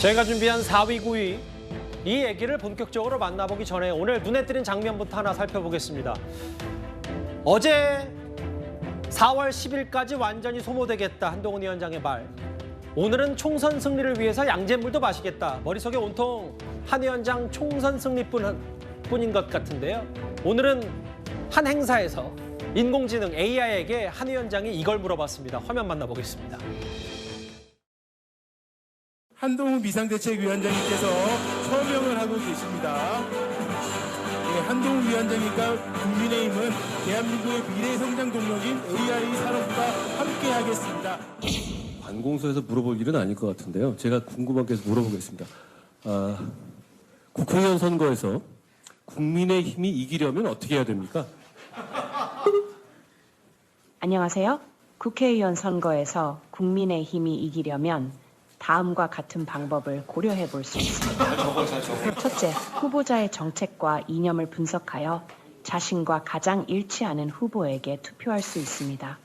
저희가 준비한 4위, 9위 이 얘기를 본격적으로 만나보기 전에 오늘 눈에 띄는 장면부터 하나 살펴보겠습니다. 어제 4월 10일까지 완전히 소모되겠다 한동훈 위원장의 말. 오늘은 총선 승리를 위해서 양잿물도 마시겠다. 머릿속에 온통 한 위원장 총선 승리뿐인 것 같은데요. 오늘은 한 행사에서 인공지능 AI에게 한 위원장이 이걸 물어봤습니다. 화면 만나보겠습니다. 한동훈 비상대책위원장님께서 서명을 하고 계십니다. 네, 한동훈 위원장님과 국민의힘은 대한민국의 미래 성장 동력인 AI 산업과 함께하겠습니다. 관공서에서 물어볼 일은 아닐 것 같은데요. 제가 궁금한 게 있어서 물어보겠습니다. 국회의원 선거에서 국민의힘이 이기려면 어떻게 해야 됩니까? 안녕하세요. 국회의원 선거에서 국민의힘이 이기려면 다음과 같은 방법을 고려해 볼 수 있습니다. 첫째, 후보자의 정책과 이념을 분석하여 자신과 가장 일치하는 후보에게 투표할 수 있습니다.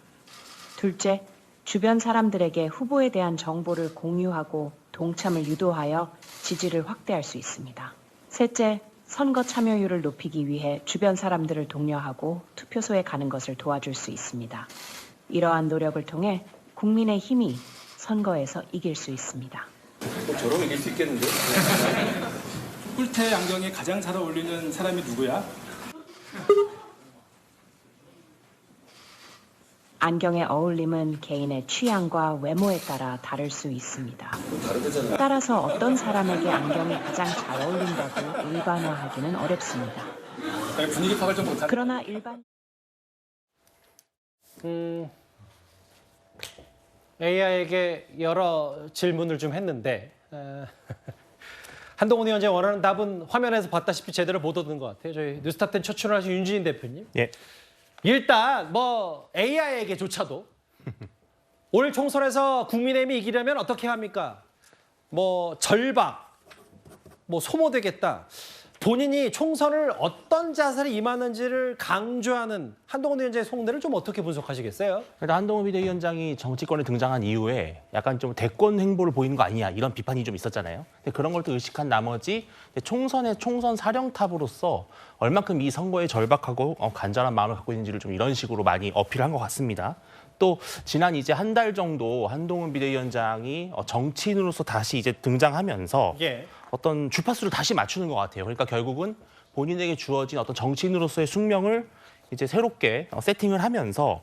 둘째, 주변 사람들에게 후보에 대한 정보를 공유하고 동참을 유도하여 지지를 확대할 수 있습니다. 셋째, 선거 참여율을 높이기 위해 주변 사람들을 독려하고 투표소에 가는 것을 도와줄 수 있습니다. 이러한 노력을 통해 국민의힘이 선거에서 이길 수 있습니다. 저러면 이길 수 있겠는데? 꿀테 안경에 가장 잘 어울리는 사람이 누구야? 안경의 어울림은 개인의 취향과 외모에 따라 다를 수 있습니다. 따라서 어떤 사람에게 안경이 가장 잘 어울린다고 일반화하기는 어렵습니다. 분위기 파악을 좀 못하는. 그러나 일반 AI에게 여러 질문을 좀 했는데 한동훈 위원장이 원하는 답은 화면에서 봤다시피 제대로 못 얻은 것 같아요. 저희 뉴스탑10 첫 출연하신 윤지인 대표님. 예. 일단 AI에게조차도 올 총선에서 국민의힘이 이기려면 어떻게 합니까? 절박, 소모되겠다. 본인이 총선을 어떤 자세로 임하는지를 강조하는 한동훈 위원장의 속내를 좀 어떻게 분석하시겠어요? 일단 한동훈 비대위원장이 정치권에 등장한 이후에 약간 좀 대권 행보를 보이는 거 아니냐 이런 비판이 좀 있었잖아요. 근데 그런 걸 또 의식한 나머지 총선의 총선 사령탑으로서 얼만큼 이 선거에 절박하고 간절한 마음을 갖고 있는지를 좀 이런 식으로 많이 어필한 것 같습니다. 또 지난 이제 한 달 정도 한동훈 비대위원장이 정치인으로서 다시 이제 등장하면서 예. 어떤 주파수를 다시 맞추는 것 같아요. 그러니까 결국은 본인에게 주어진 어떤 정치인으로서의 숙명을 이제 새롭게 세팅을 하면서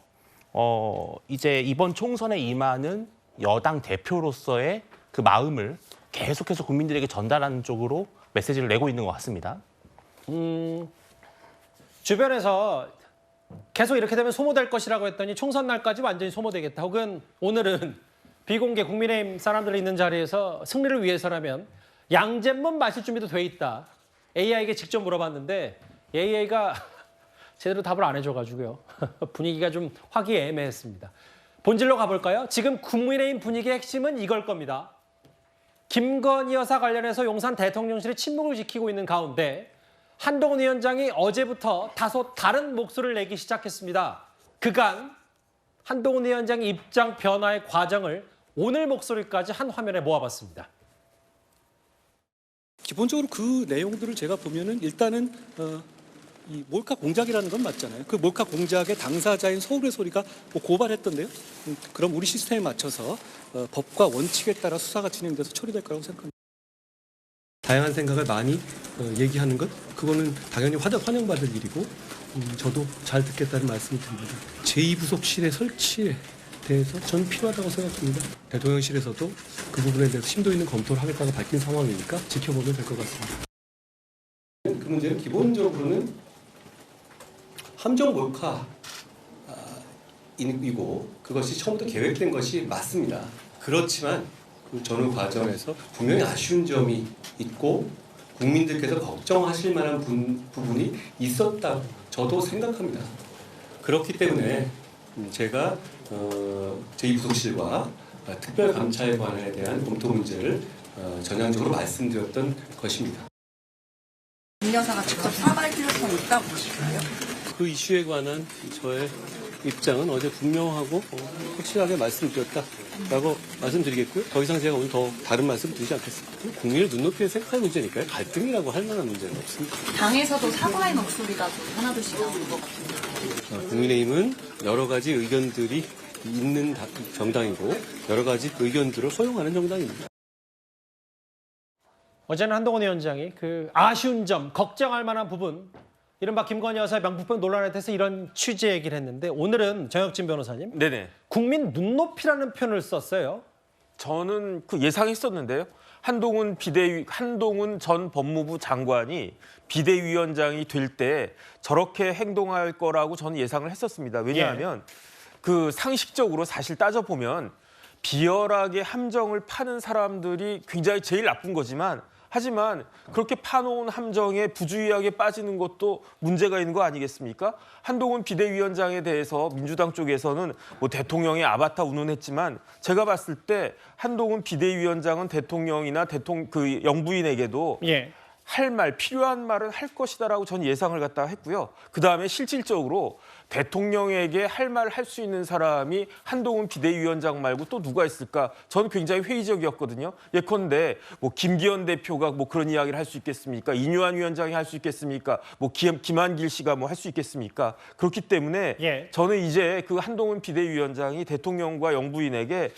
이제 이번 총선에 임하는 여당 대표로서의 그 마음을 계속해서 국민들에게 전달하는 쪽으로 메시지를 내고 있는 것 같습니다. 주변에서 계속 이렇게 되면 소모될 것이라고 했더니 총선 날까지 완전히 소모되겠다. 혹은 오늘은 비공개 국민의힘 사람들이 있는 자리에서 승리를 위해서라면 양잿물 마실 준비도 돼 있다. AI에게 직접 물어봤는데 AI가 제대로 답을 안 해줘가지고요. 분위기가 좀 화기애애했습니다. 본질로 가볼까요? 지금 국민의힘 분위기의 핵심은 이걸 겁니다. 김건희 여사 관련해서 용산 대통령실이 침묵을 지키고 있는 가운데 한동훈 위원장이 어제부터 다소 다른 목소리를 내기 시작했습니다. 그간 한동훈 위원장의 입장 변화의 과정을 오늘 목소리까지 한 화면에 모아봤습니다. 기본적으로 그 내용들을 제가 보면은 일단은 이 몰카 공작이라는 건 맞잖아요. 그 몰카 공작의 당사자인 서울의 소리가 고발했던데요. 그럼 우리 시스템에 맞춰서 법과 원칙에 따라 수사가 진행돼서 처리될 거라고 생각합니다. 다양한 생각을 많이 얘기하는 것, 그거는 당연히 환영받을 일이고 저도 잘 듣겠다는 말씀을 드립니다. 제2부속실의 설치에 대해서 저는 필요하다고 생각합니다. 대통령실에서도 그 부분에 대해서 심도 있는 검토를 하겠다고 밝힌 상황이니까 지켜보면 될 것 같습니다. 그 문제는 기본적으로는 함정 몰카이고 그것이 처음부터 계획된 것이 맞습니다. 그렇지만 그 전후 과정에서 분명히 아쉬운 점이 있고 국민들께서 걱정하실 만한 부분이 있었다고 저도 생각합니다. 그렇기 때문에 제가 제2부속실과 특별감찰관에 대한 검토 문제를 전향적으로 말씀드렸던 것입니다. 김 여사가 직접 사과할 필요성이 있다고 보실까요? 그 이슈에 관한 저의 입장은 어제 분명하고 확실하게 말씀드렸다라고 말씀드리겠고요. 더 이상 제가 오늘 더 다른 말씀 드리지 않겠습니다. 국민의 눈높이에 생각할 문제니까요. 갈등이라고 할 만한 문제는 없습니다. 당에서도 사과의 목소리가 하나둘씩 나오는 것 같아요. 국민의힘은 여러 가지 의견들이 있는 정당이고 여러 가지 의견들을 허용하는 정당입니다. 어제는 한동훈 위원장이 그 아쉬운 점, 걱정할 만한 부분, 이른바 김건희 여사의 명품백 논란에 대해서 이런 취지 얘기를 했는데 오늘은 정혁진 변호사님, 네네. 국민 눈높이라는 표현을 썼어요. 저는 그 예상했었는데요. 한동훈 전 법무부 장관이 비대위원장이 될 때 저렇게 행동할 거라고 저는 예상을 했었습니다. 왜냐하면 그 상식적으로 사실 따져보면 비열하게 함정을 파는 사람들이 굉장히 제일 나쁜 거지만 하지만 그렇게 파놓은 함정에 부주의하게 빠지는 것도 문제가 있는 거 아니겠습니까? 한동훈 비대위원장에 대해서 민주당 쪽에서는 뭐 대통령의 아바타 운운했지만 제가 봤을 때 한동훈 비대위원장은 대통령이나 그 영부인에게도 할 말, 필요한 말은 할 것이다라고 저는 예상을 갖다가 했고요. 그다음에 실질적으로 대통령에게 할 말을 할 수 있는 사람이 한동훈 비대위원장 말고 또 누가 있을까? 저는 굉장히 회의적이었거든요. 예컨대 뭐 김기현 대표가 뭐 그런 이야기를 할 수 있겠습니까? 이뇨한 위원장이 할 수 있겠습니까? 뭐 김한길 씨가 뭐 할 수 있겠습니까? 그렇기 때문에 저는 이제 그 한동훈 비대위원장이 대통령과 영부인에게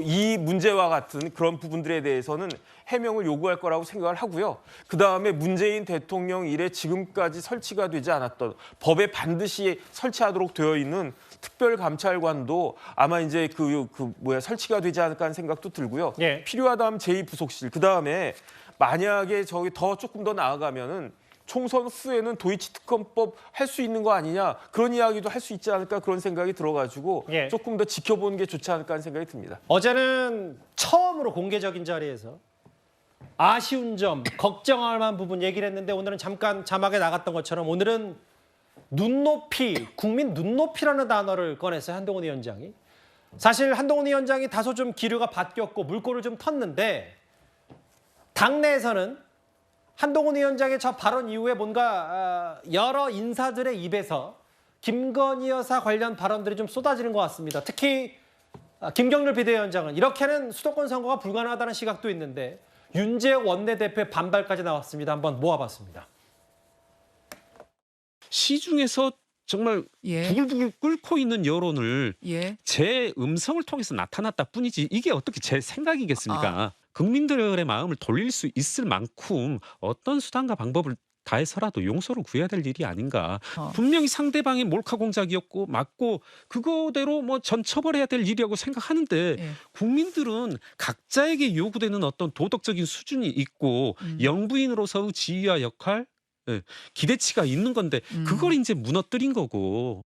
이 문제와 같은 그런 부분들에 대해서는 해명을 요구할 거라고 생각을 하고요. 그다음에 문재인 대통령 이래 지금까지 설치가 되지 않았던 법에 반드시 설치하도록 되어 있는 특별감찰관도 아마 이제 설치가 되지 않을까 하는 생각도 들고요. 필요하다면 제2부속실. 그다음에 만약에 조금 더 나아가면은 총선 후에는 도이치 특검법 할 수 있는 거 아니냐 그런 이야기도 할 수 있지 않을까 그런 생각이 들어가지고 조금 더 지켜보는 게 좋지 않을까 하는 생각이 듭니다. 어제는 처음으로 공개적인 자리에서 아쉬운 점, 걱정할 만한 부분 얘기를 했는데 오늘은 잠깐 자막에 나갔던 것처럼 오늘은 눈높이, 국민 눈높이라는 단어를 꺼냈어요. 한동훈 위원장이. 사실 한동훈 위원장이 다소 좀 기류가 바뀌었고 물꼬를 좀 텄는데 당내에서는 한동훈 위원장의 저 발언 이후에 뭔가 여러 인사들의 입에서 김건희 여사 관련 발언들이 좀 쏟아지는 것 같습니다. 특히 김경률 비대위원장은 이렇게는 수도권 선거가 불가능하다는 시각도 있는데 윤재욱 원내대표의 반발까지 나왔습니다. 한번 모아봤습니다. 시중에서 정말 부글부글 끓고 있는 여론을 제 음성을 통해서 나타났다 뿐이지 이게 어떻게 제 생각이겠습니까? 국민들의 마음을 돌릴 수 있을 만큼 어떤 수단과 방법을 다해서라도 용서를 구해야 될 일이 아닌가. 분명히 상대방의 몰카 공작이었고 맞고 그거대로 뭐 전처벌해야 될 일이라고 생각하는데 국민들은 각자에게 요구되는 어떤 도덕적인 수준이 있고 영부인으로서의 지위와 역할, 기대치가 있는 건데 그걸 이제 무너뜨린 거고.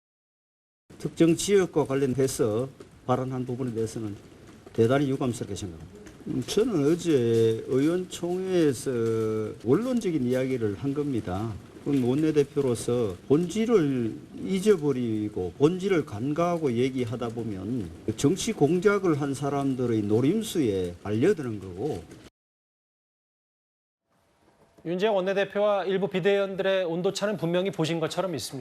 특정 지역과 관련해서 발언한 부분에 대해서는 대단히 유감스럽게 생각합니다. 저는 어제 의원총회에서 원론적인 이야기를 한 겁니다. 원내대표로서 본질을 잊어버리고 본질을 간과하고 얘기하다 보면 정치 공작을 한 사람들의 노림수에 알려드는 거고. 윤재욱 원내대표와 일부 비대위원들의 온도차는 분명히 보신 것처럼 있습니다.